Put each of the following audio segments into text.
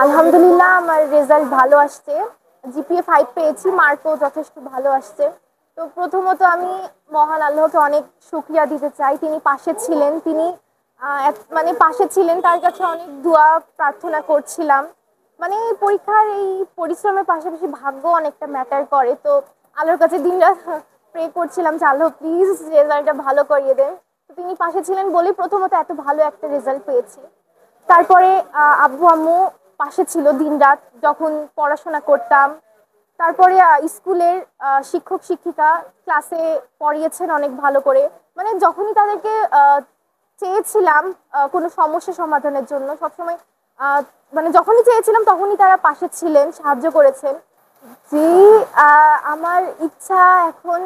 আলহামদুলিল্লাহ আমার রেজাল্ট ভালো আসছে। জিপিএ 5 পেয়েছি, মার্কও যথেষ্ট ভালো আসছে। তো প্রথমত আমি মহান আল্লাহকে অনেক শুকরিয়া দিতে চাই। তিনি পাশে ছিলেন, তিনি মানে পাশে ছিলেন, তার কাছে অনেক দোয়া প্রার্থনা করছিলাম। মানে পরীক্ষার এই পরিশ্রমের পাশাপাশি ভাগ্য অনেকটা ম্যাটার করে। তো আল্লাহর কাছে দিনরাত প্রে করছিলাম যে আল্লাহ প্লিজ রেজাল্টটা ভালো করিয়ে দেন। তো তিনি পাশে ছিলেন বলেই প্রথমত এত ভালো একটা রেজাল্ট পেয়েছি। তারপরে আব্বু আম্মু পাশে ছিল দিনরাত যখন পড়াশোনা করতাম। তারপরে স্কুলের শিক্ষক শিক্ষিকা ক্লাসে পড়িয়েছেন অনেক ভালো করে। মানে যখনই তাদেরকে চেয়েছিলাম কোনো সমস্যা সমাধানের জন্য সবসময় আহ, মানে যখনই চেয়েছিলাম তখনই তারা পাশে ছিলেন, সাহায্য করেছেন। জি, আমার ইচ্ছা এখন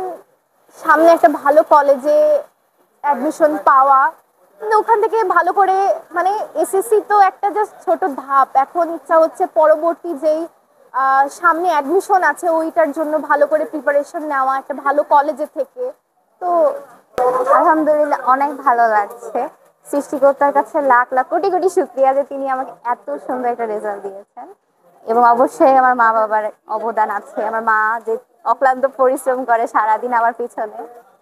সামনে একটা ভালো কলেজে অ্যাডমিশন পাওয়া, কিন্তু ওখান থেকে ভালো করে মানে এসএসসি তো একটা জাস্ট ছোট ধাপ। এখন ইচ্ছা হচ্ছে পরবর্তী যেই সামনে অ্যাডমিশন আছে ওইটার জন্য ভালো করে প্রিপারেশন নেওয়া একটা ভালো কলেজে থেকে। তো আলহামদুলিল্লাহ অনেক ভালো লাগছে। সৃষ্টিকর্তার কাছে লাখ লাখ কোটি কোটি শুক্রিয়া যে তিনি আমাকে এত সুন্দর একটা রেজাল্ট দিয়েছেন। এবং অবশ্যই আমার মা বাবার অবদান আছে। আমার মা যে অক্লান্ত পরিশ্রম করে সারাদিন আমার পিছনে,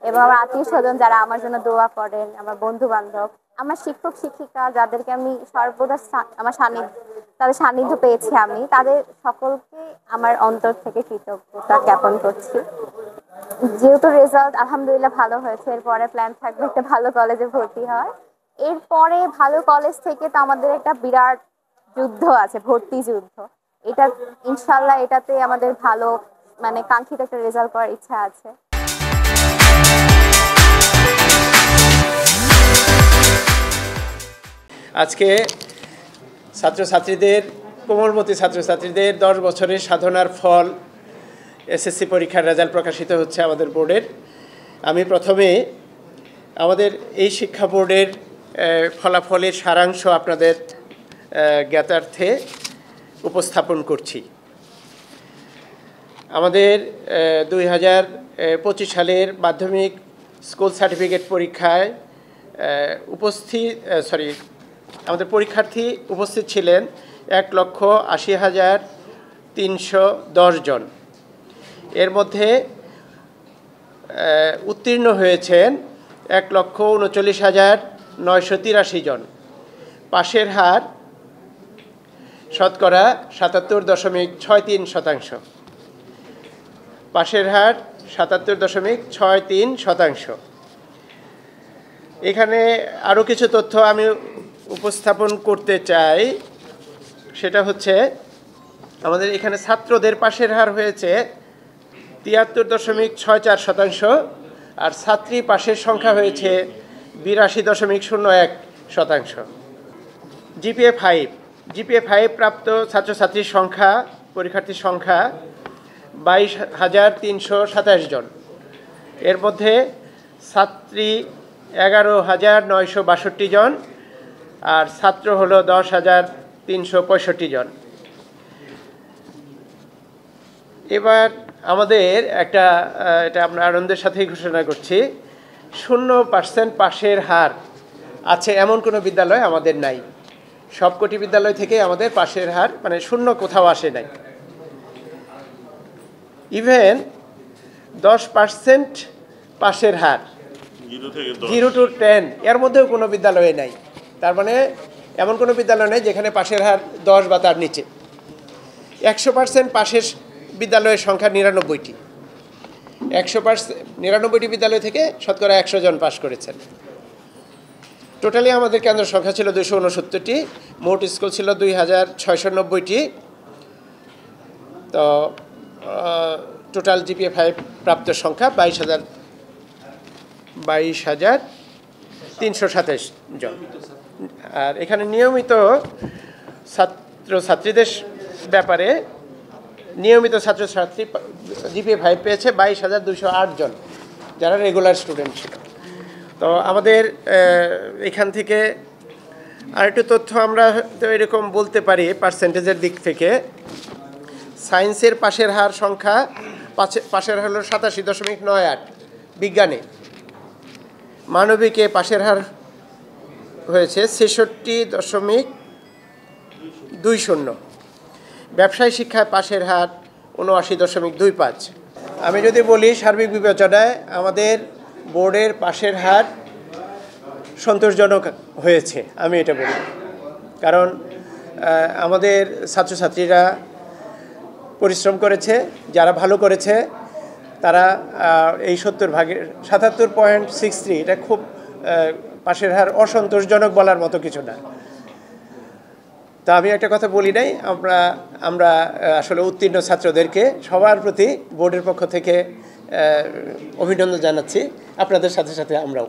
এবং আমার আত্মীয় স্বজন যারা আমার জন্য দোয়া করেন, আমার বন্ধু বান্ধব, আমার শিক্ষক শিক্ষিকা যাদেরকে আমি সর্বদা আমার সান্নিধ্য, তাদের সান্নিধ্য পেয়েছি, আমি তাদের সকলকে আমার অন্তর থেকে কৃতজ্ঞতা জ্ঞাপন করছি। যেহেতু রেজাল্ট আলহামদুলিল্লাহ ভালো হয়েছে, এরপরে প্ল্যান থাকবে একটা ভালো কলেজে ভর্তি হয়। এরপরে ভালো কলেজ থেকে তো আমাদের একটা বিরাট যুদ্ধ আছে, ভর্তি যুদ্ধ। এটা ইনশাল্লাহ এটাতে আমাদের ভালো মানে কাঙ্ক্ষিত একটা রেজাল্ট করার ইচ্ছা আছে। আজকে ছাত্রছাত্রীদের, কোমলমতি ছাত্রছাত্রীদের 10 বছরের সাধনার ফল এসএসসি পরীক্ষার রেজাল্ট প্রকাশিত হচ্ছে আমাদের বোর্ডের। আমি প্রথমে আমাদের এই শিক্ষা বোর্ডের ফলাফলের সারাংশ আপনাদের জ্ঞাতার্থে উপস্থাপন করছি। আমাদের 2025 সালের মাধ্যমিক স্কুল সার্টিফিকেট পরীক্ষায় আমাদের পরীক্ষার্থী উপস্থিত ছিলেন 1,80,310 জন। এর মধ্যে উত্তীর্ণ হয়েছেন 1,39,983 জন। পাশের হার শতকরা 77.63%। পাশের হার 77.63%। এখানে আরও কিছু তথ্য আমি উপস্থাপন করতে চাই। সেটা হচ্ছে আমাদের এখানে ছাত্রদের পাশের হার হয়েছে 73.64%, আর ছাত্রী পাশের সংখ্যা হয়েছে 82.01%। জিপিএ 5 প্রাপ্ত ছাত্রছাত্রীর সংখ্যা, পরীক্ষার্থীর সংখ্যা 22,327 জন। এর মধ্যে ছাত্রী 11,962 জন, আর ছাত্র হলো 10,365 জন। এবার আমাদের এটা আমরা আনন্দের সাথেই ঘোষণা করছি, 0% পাশের হার আছে এমন কোনো বিদ্যালয় আমাদের নাই। সবকটি বিদ্যালয় থেকে আমাদের পাশের হার মানে শূন্য কোথাও আসে নাই। ইভেন 10% পাশের হার 0 to 10 এর মধ্যেও কোনো বিদ্যালয়ে নাই। তার মানে এমন কোনো বিদ্যালয় নেই যেখানে পাশের হার 10 বা তার নিচে। 100% পাশের বিদ্যালয়ের সংখ্যা 99টি। 99টি বিদ্যালয় থেকে শতকরা 100 জন পাশ করেছেন। টোটালি আমাদের কেন্দ্র সংখ্যা ছিল 269টি, মোট স্কুল ছিল 2,690টি। তো টোটাল জিপিএ 5 প্রাপ্ত সংখ্যা 22,327 জন। আর এখানে নিয়মিত ছাত্রছাত্রীদের ব্যাপারে, নিয়মিত ছাত্রছাত্রী জিপিএ 5 পেয়েছে 22,208 জন, যারা রেগুলার স্টুডেন্ট ছিল। তো আমাদের এখান থেকে আরেকটু তথ্য আমরা তো এরকম বলতে পারি পার্সেন্টেজের দিক থেকে। সায়েন্সের পাশের হার সংখ্যা পাশের হার হলো 87.98 বিজ্ঞানে। মানবিকে পাশের হার হয়েছে 66.20। ব্যবসায় শিক্ষায় পাশের হার ৭৯.25। আমি যদি বলি সার্বিক বিবেচনায় আমাদের বোর্ডের পাশের হার সন্তোষজনক হয়েছে, আমি এটা বলি। কারণ আমাদের ছাত্রছাত্রীরা পরিশ্রম করেছে, যারা ভালো করেছে তারা এই 77.63 এটা খুব পাশের হার অসন্তোষজনক বলার মতো কিছু না। তা আমি একটা কথা বলি নাই, আমরা আসলে উত্তীর্ণ ছাত্রদেরকে সবার প্রতি বোর্ডের পক্ষ থেকে অভিনন্দন জানাচ্ছি, আপনাদের সাথে সাথে আমরাও।